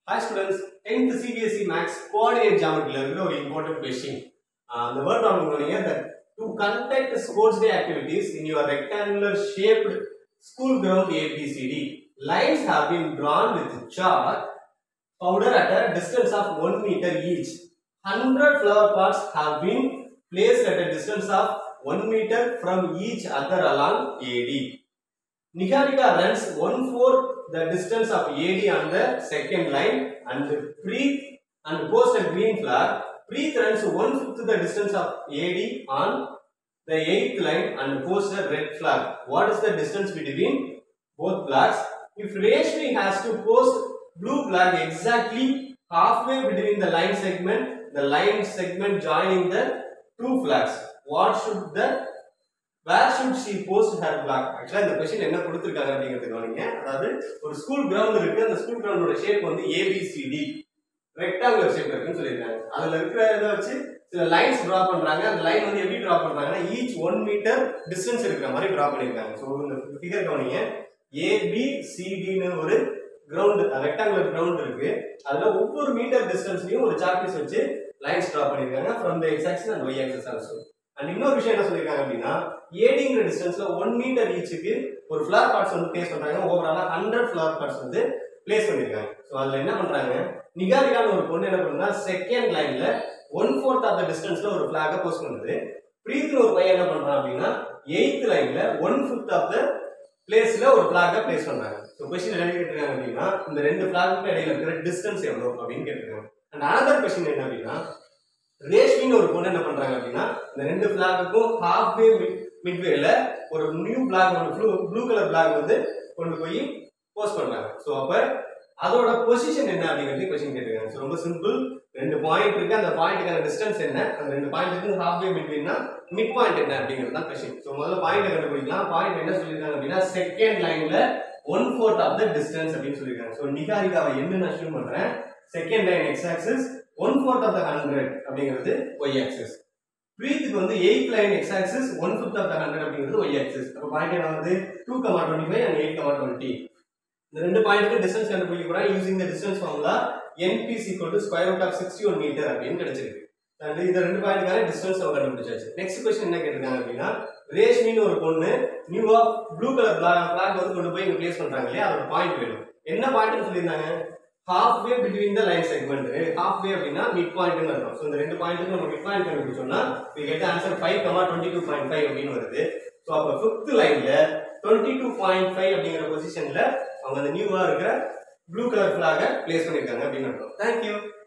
Hi students, 10th CBSE Max coordinate geometry is an important question. The word on that to conduct sports day activities in your rectangular shaped school ground ABCD, lines have been drawn with chalk powder at a distance of 1 meter each. 100 flower pots have been placed at a distance of 1 meter from each other along AD. Niharika runs 1/4 the distance of AD on the second line and Preet and posts a green flag. Preet runs 1/5 the distance of AD on the 8th line and posts a red flag. What is the distance between both flags? If Reshmi has to post blue flag exactly halfway between the line segment joining the two flags, where should she post her flag? Actually, இந்த question என்ன கொடுத்திருக்காங்க அப்படிங்கிறது கவனிங்க. அதாவது ஒரு school ground இருக்கு. அந்த school கிரவுண்டோட shape வந்து ABCD ரெக்டாங்குலர் ஷேப்ல இருக்குன்னு சொல்லிருக்காங்க. அதுல இருக்கிற இத வச்சு சில லைன்ஸ் டிரா பண்றாங்க. அந்த லைன் வந்து எப்படி டிரா பண்றாங்கன்னா ஈச் 1 மீட்டர் டிஸ்டன்ஸ் இருக்கிற மாதிரி டிரா பண்ணிருக்காங்க. சோ இந்த ஃபிகர் கவனிங்க. ABCD ன்னு ஒரு கிரவுண்ட் ரெக்டாங்குலர் கிரவுண்ட் இருக்கு. அதுல ஒவ்வொரு மீட்டர் டிஸ்டன்ஸ்லயும் ஒரு சாக் பீஸ் வச்சு லைன்ஸ் டிரா பண்ணிருக்காங்க from the x axis and y axis also. And இன்னொரு விஷயம் என்ன சொல்லிருக்காங்க அப்படின்னா ஏடிங்கிற டிஸ்டன்ஸ்ல 1 மீட்டர் ஈச்சுக்கு ஒரு ஃபிளவர் பாட்ஸ் வந்து பிளேஸ் பண்றாங்க. ஓவராலா 100 ஃபிளவர் பாட்ஸ் வந்து பிளேஸ் பண்ணிருக்காங்க. சோ அதுல என்ன பண்றாங்க, நிகாரிகான ஒரு பொண்ணு என்ன பண்ணுனா செகண்ட் லைன்ல 1/4 ஆஃப் தி டிஸ்டன்ஸ்ல ஒரு ஃபிளாக போஸ்ட் பண்ணுது. பிரீத்னு ஒரு பையன் என்ன பண்றான் அப்படின்னா 8th லைன்ல 1/5 ஆஃப் தி பிளேஸ்ல ஒரு ஃபிளாக பிளேஸ் பண்றாங்க. சோ क्वेश्चन என்ன கேட்டிருக்காங்க அப்படின்னா இந்த ரெண்டு ஃபிளாகுக்கு இடையில இருக்கிற டிஸ்டன்ஸ் எவ்வளவு அப்படின்னு கேட்டிருக்காங்க. அண்ட் another क्वेश्चन என்ன அப்படின்னா ரேஷ்மின்னு ஒரு பொண்ணு என்ன பண்றாங்க அப்படின்னா இந்த ரெண்டு ஃபிளாகுக்கும் halfway மிட்வேல ஒரு நியூ பிளாக் ஒரு ப்ளூ கலர் பிளாக் வந்து கொண்டு போய் போஸ்ட் பண்றாங்க. சோ அப்ப அதோட பொசிஷன் என்ன அப்படிங்கிறது क्वेश्चन கேட்டிருக்காங்க. சோ ரொம்ப சிம்பிள், ரெண்டு பாயிண்ட் இருக்கு. அந்த பாயிண்ட்கான டிஸ்டன்ஸ் என்ன, அந்த ரெண்டு பாயிண்ட்க்கு halfway மிட்வேனா மிட் பாயிண்ட் என்ன அப்படிங்கிறது தான் क्वेश्चन. சோ முதல்ல பாயிண்ட் கண்டுபிடிக்கலாம். பாயிண்ட் என்ன சொல்லிருக்காங்க அப்படின்னா செகண்ட் லைன்ல 1/4 ஆஃப் தி டிஸ்டன்ஸ் அப்படின்னு சொல்லிருக்காங்க. சோ நிகாரிகாவை என்ன நான் அஸ்யூம் பண்றேன், second line x axis 1/4 of the 100 அப்படிங்கிறது y axis. பிரீத்துக்கு வந்து 8th line x axis 1/5 of the 100 அப்படிங்கிறது y axis. அப்ப பாயிண்ட் என்ன வந்து 2,25 and 8,20. இந்த ரெண்டு பாயிண்ட்க்கு டிஸ்டன்ஸ் கண்டுபிடிக்க போறோம் using the distance formula np = √ of 61 metre அப்படின்னு கிடைச்சிருக்கு. அண்ட் இந்த ரெண்டு பாயிண்ட்கான டிஸ்டன்ஸ் நம்ம கண்டுபிடிச்சாச்சு. நெக்ஸ்ட் क्वेश्चन என்ன கேட்டிருக்காங்க அப்படின்னா ரேஷ்மின்னு ஒரு பொண்ணு நியூவா ப்ளூ கலர் ஃபிளாக் வந்து கொண்டு போய் இங்க பிளேஸ் பண்றாங்க இல்லையா, அதோட பாயிண்ட் வேணும். என்ன பாயிண்ட்னு சொல்லிருந்தாங்க, halfway between the line segment. halfway அப்படினா mid point ன்னு அர்த்தம். சோ இந்த ரெண்டு பாயிண்ட்க்கு நம்ம mid point கண்டுபிடிச்சோம்னா we get the answer 5,22.5 அப்படினு வருது. சோ அப்ப 5th லைன்ல 22.5 அப்படிங்கற பொசிஷன்ல அவங்க அந்த நியூவா இருக்கிற ப்ளூ கலர் ஃபிளாக பிளேஸ் பண்ணிருக்காங்க அப்படினு அர்த்தம். Thank you.